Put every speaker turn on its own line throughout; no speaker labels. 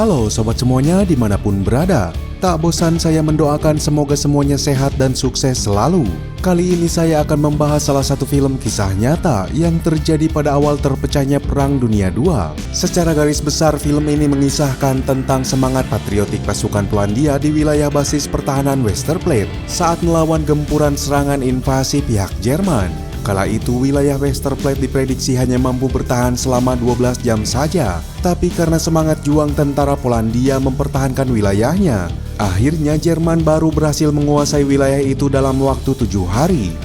Halo sobat semuanya dimanapun berada. Tak bosan saya mendoakan semoga semuanya sehat dan sukses selalu. Kali ini saya akan membahas salah satu film kisah nyata yang terjadi pada awal terpecahnya Perang Dunia II. Secara garis besar film ini mengisahkan tentang semangat patriotik pasukan Polandia di wilayah basis pertahanan Westerplatte saat melawan gempuran serangan invasi pihak Jerman. Kala itu wilayah Westerplatte diprediksi hanya mampu bertahan selama 12 jam saja. Tapi karena semangat juang tentara Polandia mempertahankan wilayahnya, akhirnya Jerman baru berhasil menguasai wilayah itu dalam waktu 7 hari.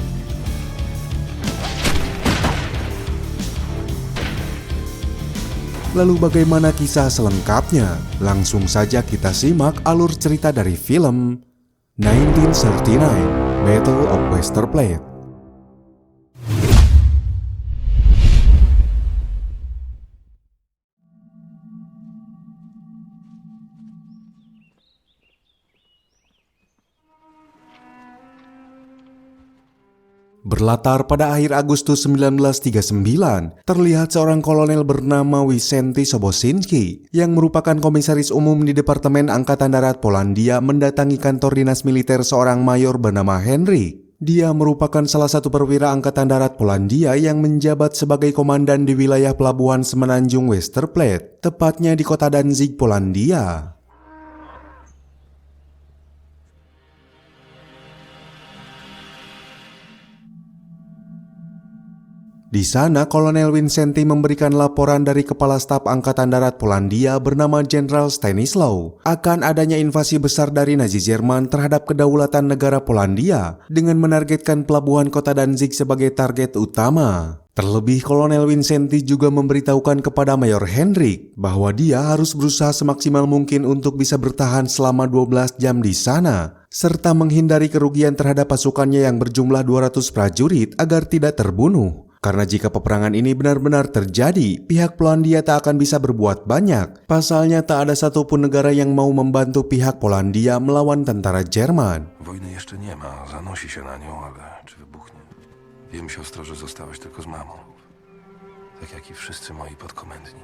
Lalu bagaimana kisah selengkapnya? Langsung saja kita simak alur cerita dari film 1939 Battle of Westerplatte. Berlatar pada akhir Agustus 1939, terlihat seorang kolonel bernama Wyszenty Sobocinski yang merupakan komisaris umum di Departemen Angkatan Darat Polandia mendatangi kantor dinas militer seorang mayor bernama Henryk. Dia merupakan salah satu perwira Angkatan Darat Polandia yang menjabat sebagai komandan di wilayah pelabuhan semenanjung Westerplatte, tepatnya di kota Danzig, Polandia. Di sana, Kolonel Wyszenty memberikan laporan dari Kepala Staf Angkatan Darat Polandia bernama Jenderal Stanislaw akan adanya invasi besar dari Nazi Jerman terhadap kedaulatan negara Polandia dengan menargetkan pelabuhan kota Danzig sebagai target utama. Terlebih, Kolonel Wyszenty juga memberitahukan kepada Mayor Henryk bahwa dia harus berusaha semaksimal mungkin untuk bisa bertahan selama 12 jam di sana, serta menghindari kerugian terhadap pasukannya yang berjumlah 200 prajurit agar tidak terbunuh. Karena jika peperangan ini benar-benar terjadi, pihak Polandia tak akan bisa berbuat banyak. Pasalnya tak ada satupun negara yang mau membantu pihak Polandia melawan tentara Jerman.
Wojny jeszcze nie ma, zanosi się na nią, ale czy wybuchnie? Wiem, siostro, że zostałaś tylko z mamą. Tak jak i wszyscy moi podkomendni.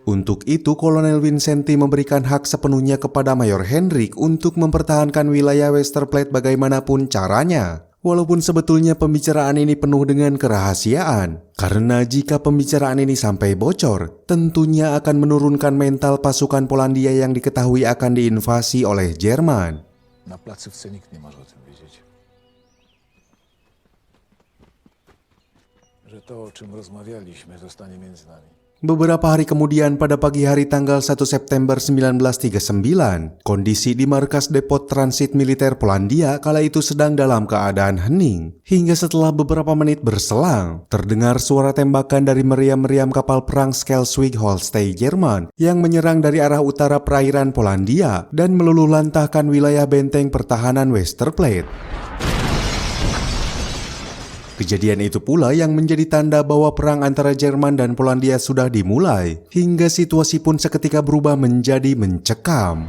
Untuk itu, Kolonel Wyszenty memberikan hak sepenuhnya kepada Mayor Henryk untuk mempertahankan wilayah Westerplatte bagaimanapun caranya. Walaupun sebetulnya pembicaraan ini penuh dengan kerahasiaan, karena jika pembicaraan ini sampai bocor, tentunya akan menurunkan mental pasukan Polandia yang diketahui akan diinvasi oleh Jerman.
Na placówce nikt nie może o tym wiedzieć. Że to, o czym rozmawialiśmy, zostanie między nami.
Beberapa hari kemudian pada pagi hari tanggal 1 September 1939, kondisi di markas depot transit militer Polandia kala itu sedang dalam keadaan hening. Hingga setelah beberapa menit berselang, terdengar suara tembakan dari meriam-meriam kapal perang Schleswig-Holstein Jerman yang menyerang dari arah utara perairan Polandia dan meluluhlantahkan wilayah benteng pertahanan Westerplatte. Kejadian itu pula yang menjadi tanda bahwa perang antara Jerman dan Polandia sudah dimulai, hingga situasi pun seketika berubah menjadi mencekam.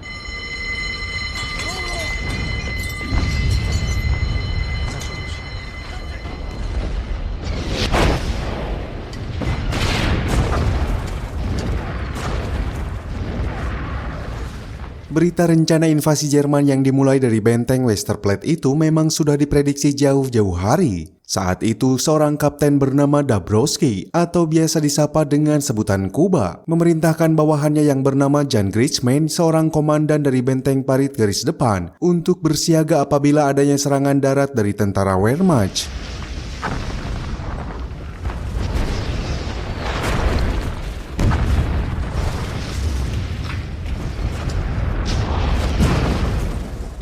Berita rencana invasi Jerman yang dimulai dari benteng Westerplatte itu memang sudah diprediksi jauh-jauh hari. Saat itu, seorang kapten bernama Dabrowski atau biasa disapa dengan sebutan Kuba memerintahkan bawahannya yang bernama Jan Grichman, seorang komandan dari benteng parit garis depan, untuk bersiaga apabila adanya serangan darat dari tentara Wehrmacht.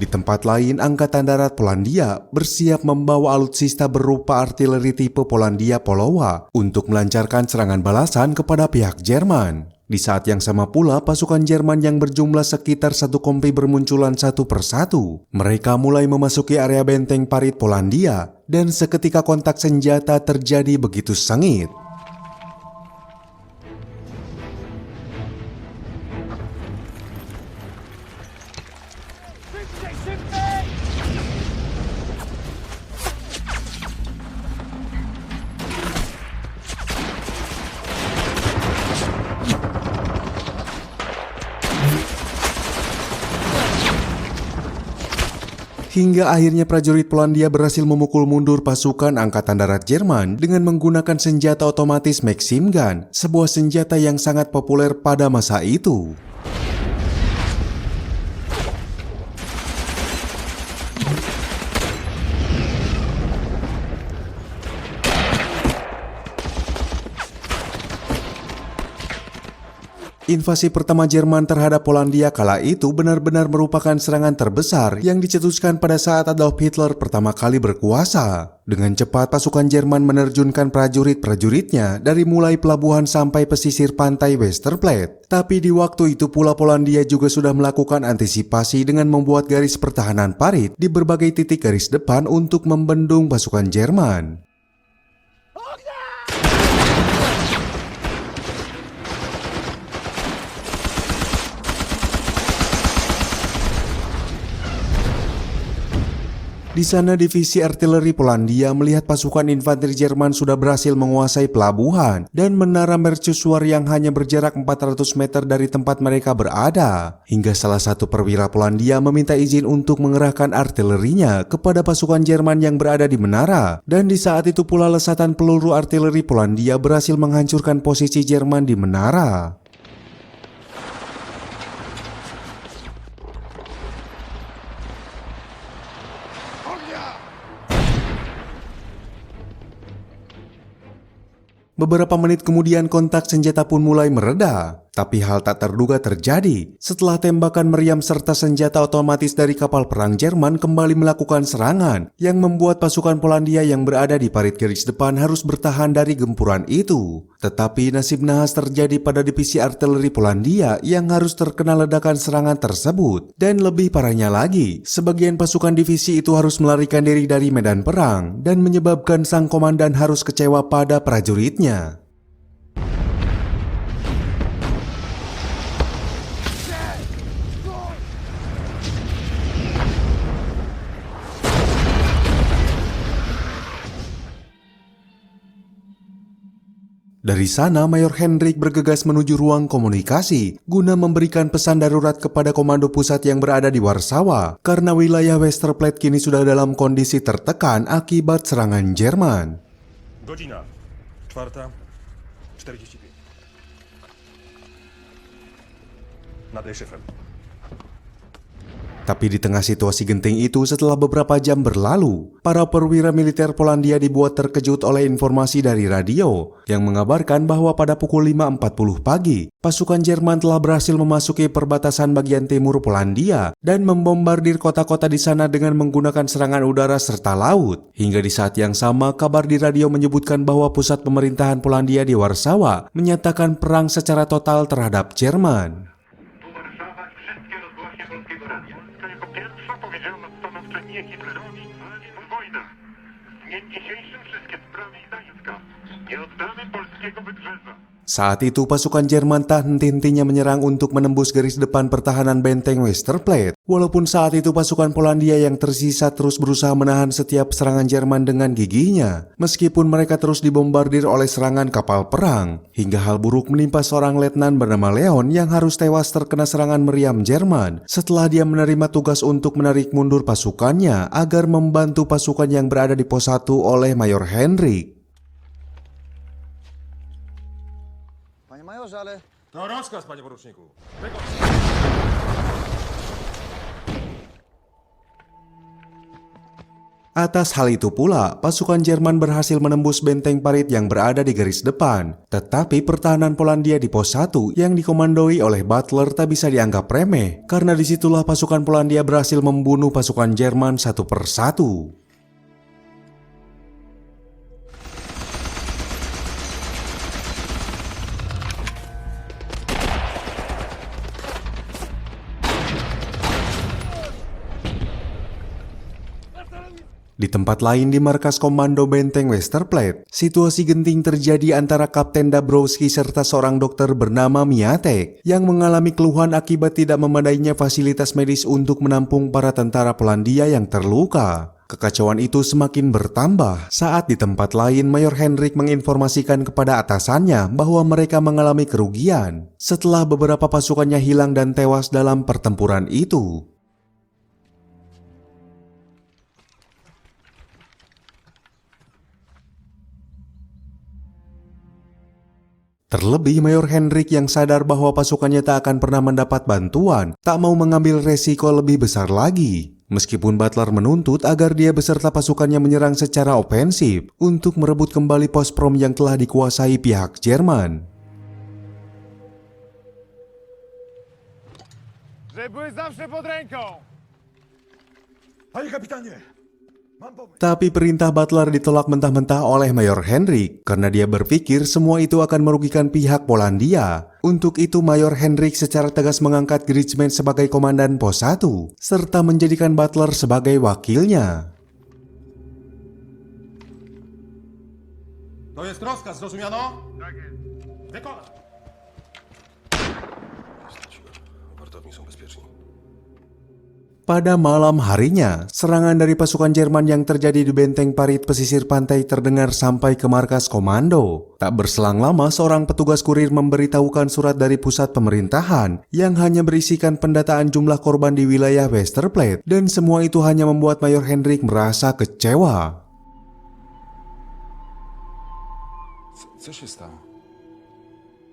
Di tempat lain, Angkatan Darat Polandia bersiap membawa alutsista berupa artileri tipe Polandia Polowa untuk melancarkan serangan balasan kepada pihak Jerman. Di saat yang sama pula, pasukan Jerman yang berjumlah sekitar 1 kompi bermunculan satu persatu. Mereka mulai memasuki area benteng parit Polandia dan seketika kontak senjata terjadi begitu sengit. Hingga akhirnya prajurit Polandia berhasil memukul mundur pasukan Angkatan Darat Jerman dengan menggunakan senjata otomatis Maxim Gun, sebuah senjata yang sangat populer pada masa itu. Invasi pertama Jerman terhadap Polandia kala itu benar-benar merupakan serangan terbesar yang dicetuskan pada saat Adolf Hitler pertama kali berkuasa. Dengan cepat pasukan Jerman menerjunkan prajurit-prajuritnya dari mulai pelabuhan sampai pesisir pantai Westerplatte. Tapi di waktu itu pula Polandia juga sudah melakukan antisipasi dengan membuat garis pertahanan parit di berbagai titik garis depan untuk membendung pasukan Jerman. Di sana divisi artileri Polandia melihat pasukan infanteri Jerman sudah berhasil menguasai pelabuhan dan menara mercusuar yang hanya berjarak 400 meter dari tempat mereka berada. Hingga salah satu perwira Polandia meminta izin untuk mengerahkan artilerinya kepada pasukan Jerman yang berada di menara. Dan di saat itu pula lesatan peluru artileri Polandia berhasil menghancurkan posisi Jerman di menara. Beberapa menit kemudian kontak senjata pun mulai mereda. Tapi hal tak terduga terjadi setelah tembakan meriam serta senjata otomatis dari kapal perang Jerman kembali melakukan serangan yang membuat pasukan Polandia yang berada di parit garis depan harus bertahan dari gempuran itu. Tetapi nasib nahas terjadi pada divisi artileri Polandia yang harus terkena ledakan serangan tersebut. Dan lebih parahnya lagi, sebagian pasukan divisi itu harus melarikan diri dari medan perang dan menyebabkan sang komandan harus kecewa pada prajuritnya. Dari sana, Mayor Hendrik bergegas menuju ruang komunikasi guna memberikan pesan darurat kepada komando pusat yang berada di Warsawa karena wilayah Westerplatte kini sudah dalam kondisi tertekan akibat serangan Jerman.
Godzina 4:45. Nadaj szefem.
Tapi di tengah situasi genting itu setelah beberapa jam berlalu, para perwira militer Polandia dibuat terkejut oleh informasi dari radio yang mengabarkan bahwa pada pukul 5.40 pagi, pasukan Jerman telah berhasil memasuki perbatasan bagian timur Polandia dan membombardir kota-kota di sana dengan menggunakan serangan udara serta laut. Hingga di saat yang sama, kabar di radio menyebutkan bahwa pusat pemerintahan Polandia di Warsawa menyatakan perang secara total terhadap Jerman.
Nie Hitlerowi, ale wojna. W dniem dzisiejszym wszystkie sprawy zdają skaz. Nie oddamy polskiego wybrzeża.
Saat itu pasukan Jerman tak henti-hentinya menyerang untuk menembus garis depan pertahanan benteng Westerplatte. Walaupun saat itu pasukan Polandia yang tersisa terus berusaha menahan setiap serangan Jerman dengan giginya. Meskipun mereka terus dibombardir oleh serangan kapal perang. Hingga hal buruk menimpa seorang letnan bernama Leon yang harus tewas terkena serangan meriam Jerman setelah dia menerima tugas untuk menarik mundur pasukannya agar membantu pasukan yang berada di pos 1 oleh Mayor Hendrik.
To rozkaz, panie poruczniku.
Atas hal itu pula, pasukan Jerman berhasil menembus benteng parit yang berada di garis depan. Tetapi pertahanan Polandia di pos 1 yang dikomandoi oleh Butler tak bisa dianggap remeh, karena disitulah pasukan Polandia berhasil membunuh pasukan Jerman satu persatu. Di tempat lain di markas komando benteng Westerplatte, situasi genting terjadi antara Kapten Dabrowski serta seorang dokter bernama Miatek yang mengalami keluhan akibat tidak memadainya fasilitas medis untuk menampung para tentara Polandia yang terluka. Kekacauan itu semakin bertambah saat di tempat lain Mayor Hendrik menginformasikan kepada atasannya bahwa mereka mengalami kerugian setelah beberapa pasukannya hilang dan tewas dalam pertempuran itu. Terlebih Mayor Hendrik yang sadar bahwa pasukannya tak akan pernah mendapat bantuan, tak mau mengambil resiko lebih besar lagi. Meskipun Butler menuntut agar dia beserta pasukannya menyerang secara ofensif untuk merebut kembali pos prom yang telah dikuasai pihak Jerman.
Panie kapitanie, mam pomysł.
Tapi perintah Butler ditolak mentah-mentah oleh Mayor Hendrik karena dia berpikir semua itu akan merugikan pihak Polandia. Untuk itu Mayor Hendrik secara tegas mengangkat Griezmann sebagai komandan pos 1 serta menjadikan Butler sebagai wakilnya.
To jest rozkaz, zrozumiano?
Tak jest.
Wykonać!
Wartowni są bezpieczni.
Pada malam harinya, serangan dari pasukan Jerman yang terjadi di benteng parit pesisir pantai terdengar sampai ke markas komando. Tak berselang lama, seorang petugas kurir memberitahukan surat dari pusat pemerintahan yang hanya berisikan pendataan jumlah korban di wilayah Westerplatte, dan semua itu hanya membuat Mayor Hendrik merasa kecewa.
Co się stało?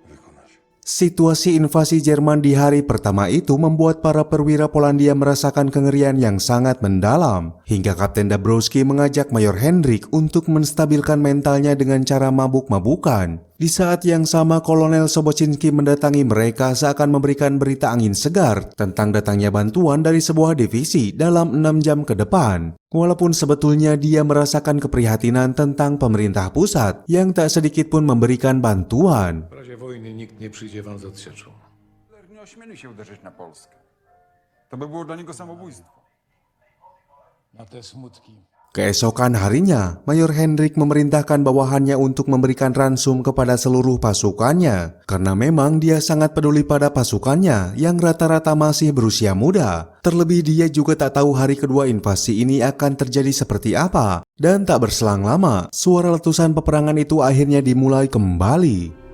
Wykonać.
Situasi invasi Jerman di hari pertama itu membuat para perwira Polandia merasakan kengerian yang sangat mendalam, hingga Kapten Dabrowski mengajak Mayor Hendrik untuk menstabilkan mentalnya dengan cara mabuk-mabukan. Di saat yang sama, Kolonel Sobocinski mendatangi mereka seakan memberikan berita angin segar tentang datangnya bantuan dari sebuah divisi dalam 6 jam ke depan. Walaupun sebetulnya dia merasakan keprihatinan tentang pemerintah pusat yang tak sedikit pun memberikan bantuan.
W razie wojny nikt nie przyjdzie wam z odsieczą.
Hitler nie ośmieli się uderzyć na Polskę. To by było dla niego samobójstwo.
Na te smutki.
Keesokan harinya, Mayor Hendrik memerintahkan bawahannya untuk memberikan ransum kepada seluruh pasukannya, karena memang dia sangat peduli pada pasukannya yang rata-rata masih berusia muda. Terlebih dia juga tak tahu hari kedua invasi ini akan terjadi seperti apa. Dan tak berselang lama, suara letusan peperangan itu akhirnya dimulai kembali.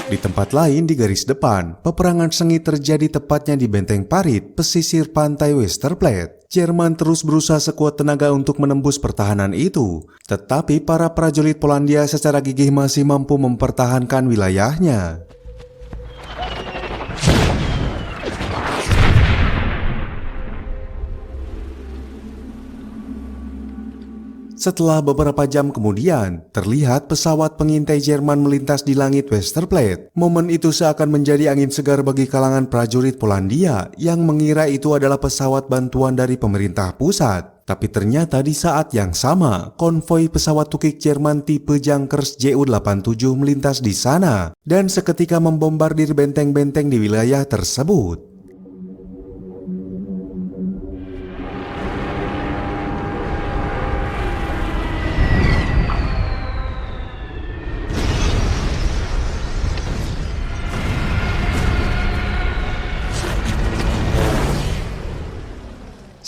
Di tempat lain di garis depan, peperangan sengit terjadi tepatnya di benteng parit pesisir pantai Westerplatte. Jerman terus berusaha sekuat tenaga untuk menembus pertahanan itu, tetapi para prajurit Polandia secara gigih masih mampu mempertahankan wilayahnya. Setelah beberapa jam kemudian, terlihat pesawat pengintai Jerman melintas di langit Westerplatte. Momen itu seakan menjadi angin segar bagi kalangan prajurit Polandia yang mengira itu adalah pesawat bantuan dari pemerintah pusat. Tapi ternyata di saat yang sama, konvoi pesawat tukik Jerman tipe Junkers Ju-87 melintas di sana dan seketika membombardir benteng-benteng di wilayah tersebut.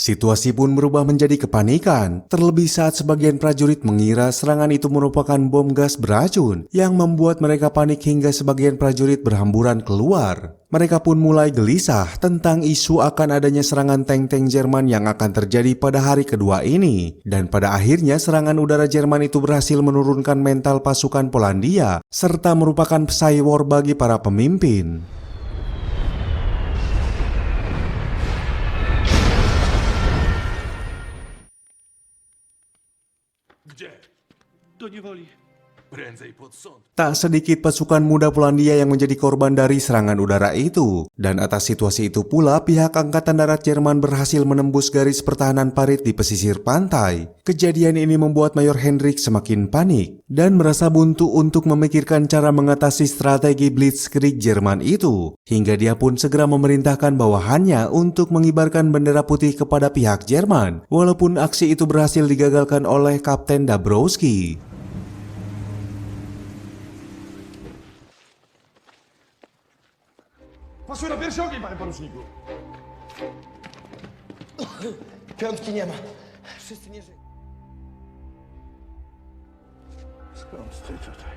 Situasi pun berubah menjadi kepanikan, terlebih saat sebagian prajurit mengira serangan itu merupakan bom gas beracun yang membuat mereka panik hingga sebagian prajurit berhamburan keluar. Mereka pun mulai gelisah tentang isu akan adanya serangan tank-tank Jerman yang akan terjadi pada hari kedua ini. Dan pada akhirnya serangan udara Jerman itu berhasil menurunkan mental pasukan Polandia serta merupakan psy-war bagi para pemimpin.
Gdzie? Do niewoli. Prędzej pod sąd.
Tak sedikit pasukan muda Polandia yang menjadi korban dari serangan udara itu. Dan atas situasi itu pula pihak Angkatan Darat Jerman berhasil menembus garis pertahanan parit di pesisir pantai. Kejadian ini membuat Mayor Hendrik semakin panik dan merasa buntu untuk memikirkan cara mengatasi strategi Blitzkrieg Jerman itu. Hingga dia pun segera memerintahkan bawahannya untuk mengibarkan bendera putih kepada pihak Jerman. Walaupun aksi itu berhasil digagalkan oleh Kapten Dabrowski.
Pasuj na pierwszy ogień, panie poruczniku!
Piątki nie ma. Wszyscy nie żyją.
Skąd ty tutaj?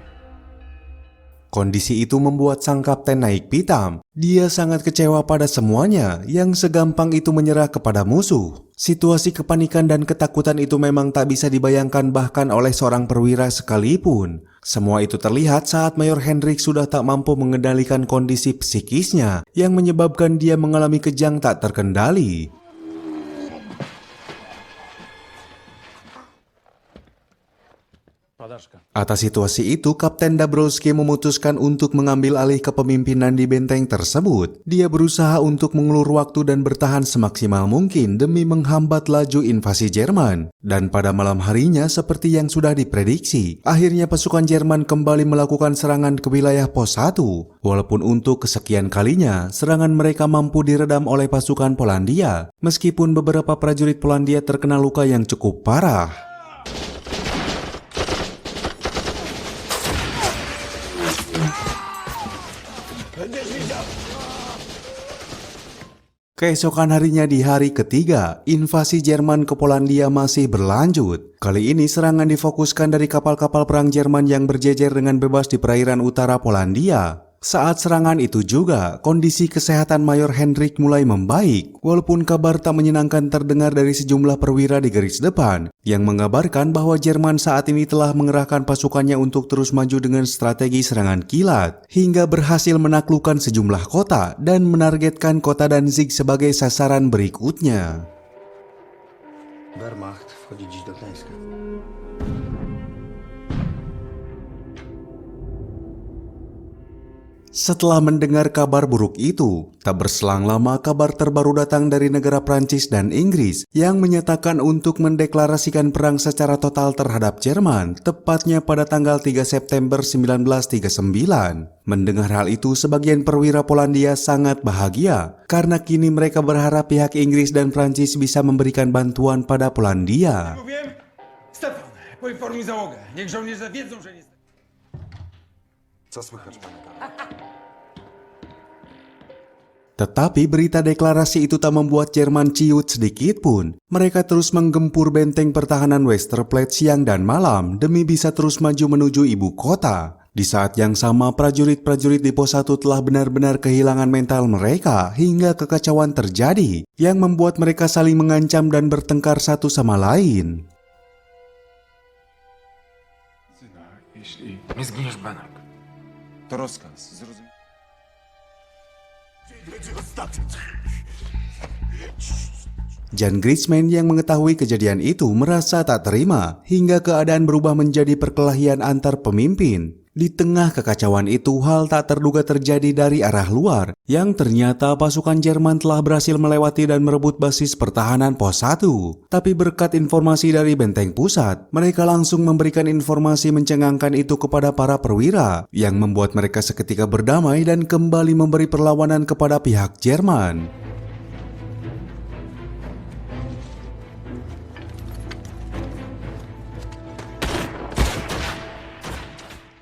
Kondisi itu membuat sang kapten naik pitam. Dia sangat kecewa pada semuanya yang segampang itu menyerah kepada musuh. Situasi kepanikan dan ketakutan itu memang tak bisa dibayangkan bahkan oleh seorang perwira sekalipun. Semua itu terlihat saat Mayor Hendrik sudah tak mampu mengendalikan kondisi psikisnya yang menyebabkan dia mengalami kejang tak terkendali. Atas situasi itu, Kapten Dabrowski memutuskan untuk mengambil alih kepemimpinan di benteng tersebut. Dia berusaha untuk mengulur waktu dan bertahan semaksimal mungkin demi menghambat laju invasi Jerman. Dan pada malam harinya, seperti yang sudah diprediksi, akhirnya pasukan Jerman kembali melakukan serangan ke wilayah Pos 1. Walaupun untuk kesekian kalinya, serangan mereka mampu diredam oleh pasukan Polandia, meskipun beberapa prajurit Polandia terkena luka yang cukup parah. Keesokan harinya di hari ketiga, invasi Jerman ke Polandia masih berlanjut. Kali ini serangan difokuskan dari kapal-kapal perang Jerman yang berjejer dengan bebas di perairan utara Polandia. Saat serangan itu juga, kondisi kesehatan Mayor Hendrik mulai membaik, walaupun kabar tak menyenangkan terdengar dari sejumlah perwira di garis depan, yang mengabarkan bahwa Jerman saat ini telah mengerahkan pasukannya untuk terus maju dengan strategi serangan kilat, hingga berhasil menaklukkan sejumlah kota dan menargetkan kota Danzig sebagai sasaran berikutnya.
Wehrmacht wchodzi dziś do Gdańska.
Setelah mendengar kabar buruk itu, tak berselang lama kabar terbaru datang dari negara Prancis dan Inggris yang menyatakan untuk mendeklarasikan perang secara total terhadap Jerman, tepatnya pada tanggal 3 September 1939. Mendengar hal itu, sebagian perwira Polandia sangat bahagia karena kini mereka berharap pihak Inggris dan Prancis bisa memberikan bantuan pada Polandia.
Mówiłem? Stefan, poinformuj załogę. Niech żołnierze wiedzą, że nie...
Co słychać, panie Karol?
Tetapi berita deklarasi itu tak membuat Jerman ciut sedikit pun. Mereka terus menggempur benteng pertahanan Westerplatte siang dan malam demi bisa terus maju menuju ibu kota. Di saat yang sama, prajurit-prajurit di Pos 1 telah benar-benar kehilangan mental mereka hingga kekacauan terjadi yang membuat mereka saling mengancam dan bertengkar satu sama lain.
Nie zginiesz, Benek.
To rozkaz, zrozumiał?
Jan Griezmann yang mengetahui kejadian itu merasa tak terima hingga keadaan berubah menjadi perkelahian antar pemimpin. Di tengah kekacauan itu, hal tak terduga terjadi dari arah luar, yang ternyata pasukan Jerman telah berhasil melewati dan merebut basis pertahanan Pos 1. Tapi berkat informasi dari benteng pusat, mereka langsung memberikan informasi mencengangkan itu kepada para perwira, yang membuat mereka seketika berdamai dan kembali memberi perlawanan kepada pihak Jerman.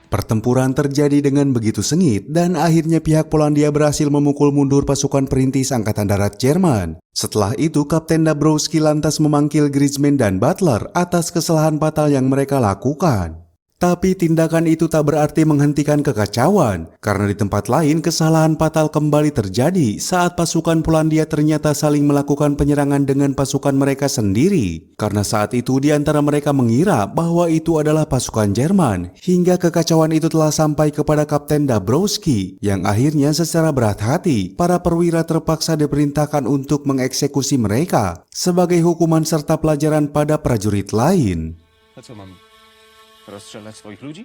Pertempuran terjadi dengan begitu sengit dan akhirnya pihak Polandia berhasil memukul mundur pasukan perintis Angkatan Darat Jerman. Setelah itu, Kapten Dabrowski lantas memanggil Griezmann dan Butler atas kesalahan fatal yang mereka lakukan. Tapi tindakan itu tak berarti menghentikan kekacauan, karena di tempat lain kesalahan fatal kembali terjadi saat pasukan Polandia ternyata saling melakukan penyerangan dengan pasukan mereka sendiri. Karena saat itu di antara mereka mengira bahwa itu adalah pasukan Jerman, hingga kekacauan itu telah sampai kepada Kapten Dabrowski, yang akhirnya secara berat hati, para perwira terpaksa diperintahkan untuk mengeksekusi mereka sebagai hukuman serta pelajaran pada prajurit lain.
A co mam? Rozstrzelać swoich ludzi?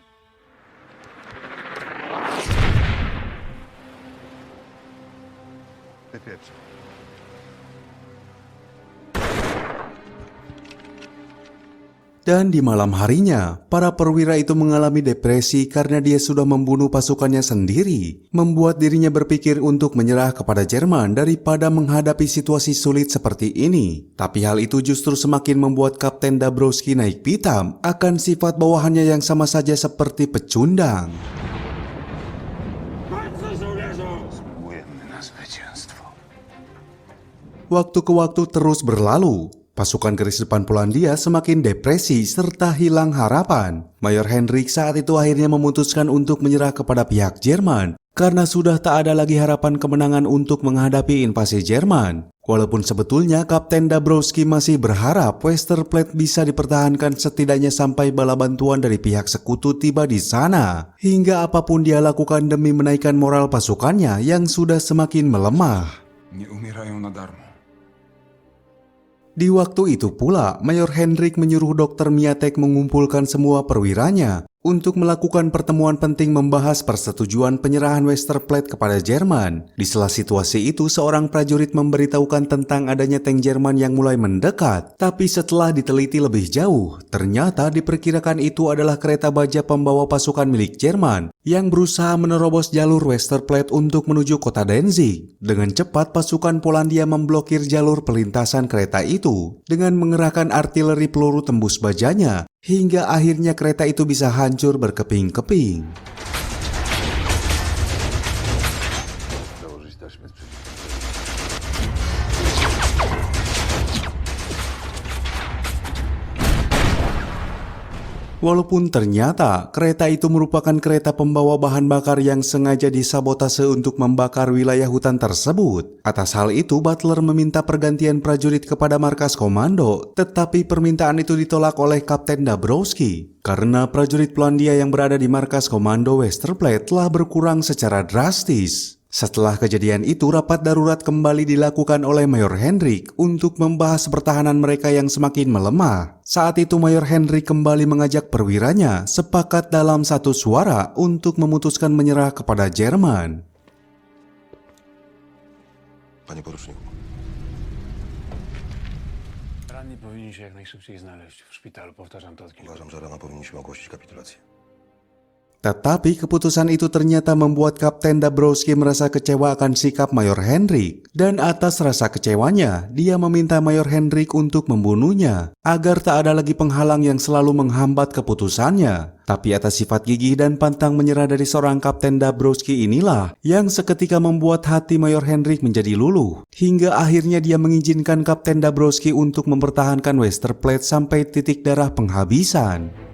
Dan di malam harinya, para perwira itu mengalami depresi karena dia sudah membunuh pasukannya sendiri, membuat dirinya berpikir untuk menyerah kepada Jerman daripada menghadapi situasi sulit seperti ini. Tapi hal itu justru semakin membuat Kapten Dabrowski naik pitam akan sifat bawahannya yang sama saja seperti pecundang. Waktu ke waktu terus berlalu. Pasukan garis depan Polandia semakin depresi serta hilang harapan. Mayor Hendrik saat itu akhirnya memutuskan untuk menyerah kepada pihak Jerman karena sudah tak ada lagi harapan kemenangan untuk menghadapi invasi Jerman. Walaupun sebetulnya Kapten Dabrowski masih berharap Westerplatte bisa dipertahankan setidaknya sampai bala bantuan dari pihak sekutu tiba di sana. Hingga apapun dia lakukan demi menaikkan moral pasukannya yang sudah semakin melemah.
Nie umierają na darmo.
Di waktu itu pula, Mayor Hendrik menyuruh Dr. Miatek mengumpulkan semua perwiranya untuk melakukan pertemuan penting membahas persetujuan penyerahan Westerplatte kepada Jerman. Di sela situasi itu, seorang prajurit memberitahukan tentang adanya tank Jerman yang mulai mendekat. Tapi setelah diteliti lebih jauh, ternyata diperkirakan itu adalah kereta baja pembawa pasukan milik Jerman yang berusaha menerobos jalur Westerplatte untuk menuju kota Danzig. Dengan cepat, pasukan Polandia memblokir jalur pelintasan kereta itu dengan mengerahkan artileri peluru tembus bajanya, hingga akhirnya kereta itu bisa hancur berkeping-keping. Walaupun ternyata kereta itu merupakan kereta pembawa bahan bakar yang sengaja disabotase untuk membakar wilayah hutan tersebut. Atas hal itu, Butler meminta pergantian prajurit kepada markas komando, tetapi permintaan itu ditolak oleh Kapten Dabrowski karena prajurit Polandia yang berada di markas komando Westerplatte telah berkurang secara drastis. Setelah kejadian itu, rapat darurat kembali dilakukan oleh Mayor Hendrik untuk membahas pertahanan mereka yang semakin melemah. Saat itu Mayor Hendrik kembali mengajak perwiranya sepakat dalam satu suara untuk memutuskan menyerah kepada Jerman.
Panie poruczniku.
Ranni powinni się jak najszybciej znaleźć w szpitalu, powtarzam to od kilku.
Uważam, że rano powinniśmy ogłosić kapitulację.
Tetapi keputusan itu ternyata membuat Kapten Dabrowski merasa kecewa akan sikap Mayor Hendrik. Dan atas rasa kecewanya, dia meminta Mayor Hendrik untuk membunuhnya agar tak ada lagi penghalang yang selalu menghambat keputusannya. Tapi atas sifat gigih dan pantang menyerah dari seorang Kapten Dabrowski inilah yang seketika membuat hati Mayor Hendrik menjadi luluh. Hingga akhirnya dia mengizinkan Kapten Dabrowski untuk mempertahankan Westerplatte sampai titik darah penghabisan.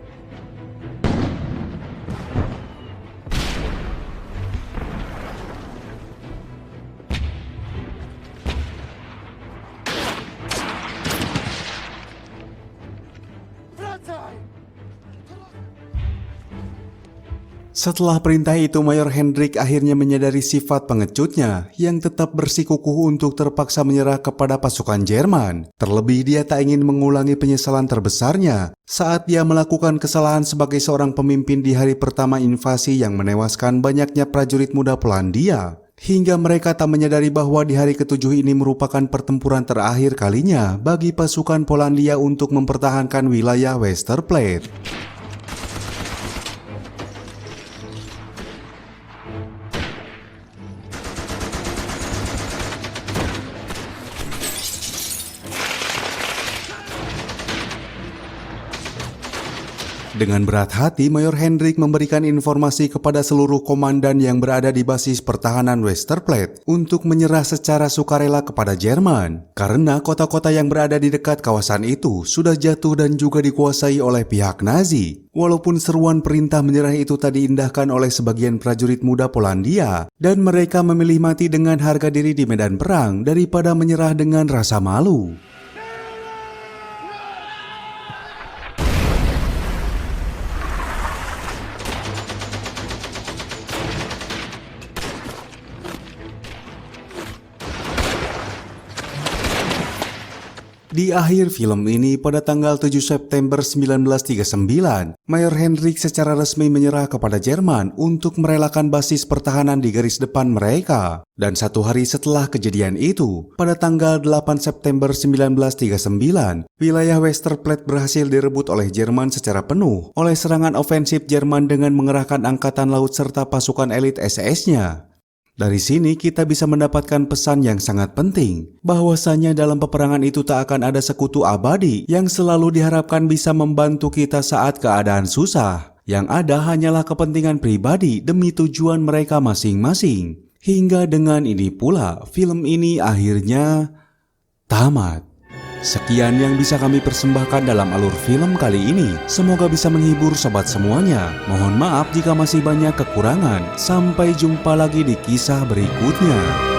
Setelah perintah itu, Mayor Hendrik akhirnya menyadari sifat pengecutnya yang tetap bersikukuh untuk terpaksa menyerah kepada pasukan Jerman. Terlebih dia tak ingin mengulangi penyesalan terbesarnya saat dia melakukan kesalahan sebagai seorang pemimpin di hari pertama invasi yang menewaskan banyaknya prajurit muda Polandia. Hingga mereka tak menyadari bahwa di hari ke-7 ini merupakan pertempuran terakhir kalinya bagi pasukan Polandia untuk mempertahankan wilayah Westerplatte. Dengan berat hati, Mayor Hendrik memberikan informasi kepada seluruh komandan yang berada di basis pertahanan Westerplatte untuk menyerah secara sukarela kepada Jerman. Karena kota-kota yang berada di dekat kawasan itu sudah jatuh dan juga dikuasai oleh pihak Nazi. Walaupun seruan perintah menyerah itu tadi diindahkan oleh sebagian prajurit muda Polandia, dan mereka memilih mati dengan harga diri di medan perang daripada menyerah dengan rasa malu. Di akhir film ini, pada tanggal 7 September 1939, Mayor Hendrik secara resmi menyerah kepada Jerman untuk merelakan basis pertahanan di garis depan mereka. Dan satu hari setelah kejadian itu, pada tanggal 8 September 1939, wilayah Westerplatte berhasil direbut oleh Jerman secara penuh oleh serangan ofensif Jerman dengan mengerahkan angkatan laut serta pasukan elit SS-nya. Dari sini kita bisa mendapatkan pesan yang sangat penting, bahwasanya dalam peperangan itu tak akan ada sekutu abadi yang selalu diharapkan bisa membantu kita saat keadaan susah. Yang ada hanyalah kepentingan pribadi demi tujuan mereka masing-masing. Hingga dengan ini pula, film ini akhirnya tamat. Sekian yang bisa kami persembahkan dalam alur film kali ini. Semoga bisa menghibur sobat semuanya. Mohon maaf jika masih banyak kekurangan. Sampai jumpa lagi di kisah berikutnya.